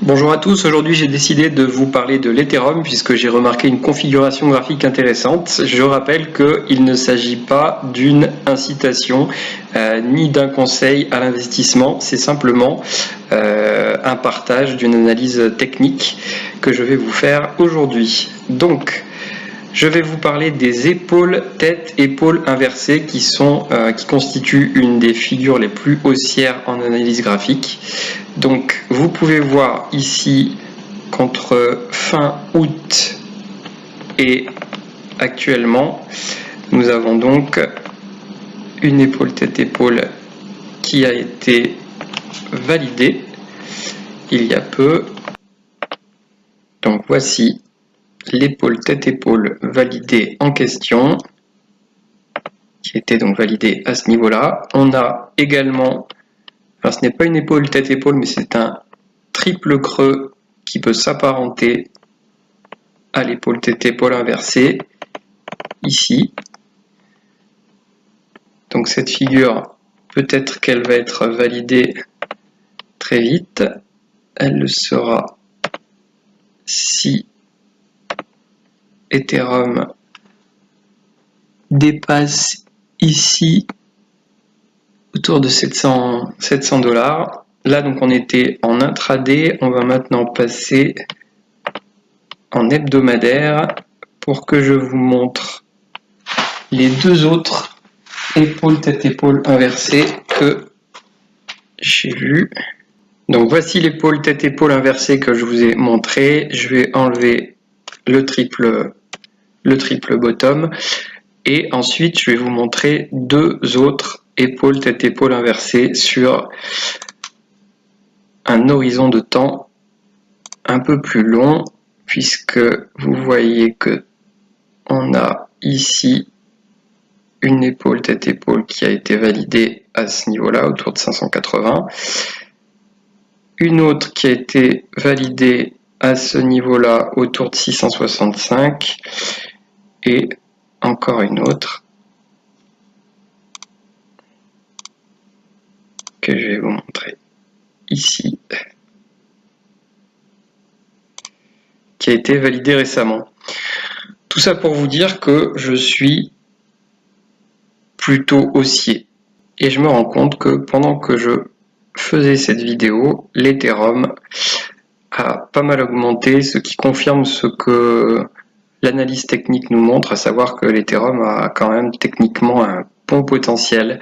Bonjour à tous, aujourd'hui j'ai décidé de vous parler de l'Ethereum puisque j'ai remarqué une configuration graphique intéressante. Je rappelle qu'il ne s'agit pas d'une incitation ni d'un conseil à l'investissement, c'est simplement un partage d'une analyse technique que je vais vous faire aujourd'hui. Donc, je vais vous parler des épaules, tête, épaules inversées qui constituent une des figures les plus haussières en analyse graphique. Donc vous pouvez voir ici qu'entre fin août et actuellement, nous avons donc une épaule tête-épaule qui a été validée il y a peu. Donc voici l'épaule tête-épaule validée en question, qui était donc validée à ce niveau-là. On a également, enfin ce n'est pas une épaule tête-épaule, mais c'est un triple creux qui peut s'apparenter à l'épaule tête-épaule inversée, ici. Donc cette figure, peut-être qu'elle va être validée très vite. Elle le sera si Ethereum dépasse ici autour de 700 $. Là donc on était en intraday, on va maintenant passer en hebdomadaire pour que je vous montre les deux autres épaules tête-épaule inversée que j'ai vues. Donc voici l'épaule tête-épaule inversée que je vous ai montré. Je vais enlever le triple bottom et ensuite je vais vous montrer deux autres épaules tête-épaule inversée sur un horizon de temps un peu plus long, puisque vous voyez que on a ici une épaule tête-épaule qui a été validée à ce niveau-là, autour de 580. Une autre qui a été validée à ce niveau-là, autour de 665. Et encore une autre que je vais vous montrer ici, qui a été validée récemment. Tout ça pour vous dire que je suis plutôt haussier. Et je me rends compte que pendant que je faisais cette vidéo, l'Ethereum a pas mal augmenté, ce qui confirme ce que l'analyse technique nous montre, à savoir que l'Ethereum a quand même techniquement un bon potentiel.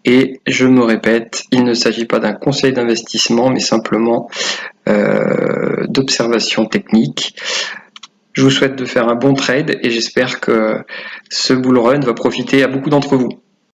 Et je me répète, il ne s'agit pas d'un conseil d'investissement, mais simplement d'observation technique. Je vous souhaite de faire un bon trade et j'espère que ce bull run va profiter à beaucoup d'entre vous.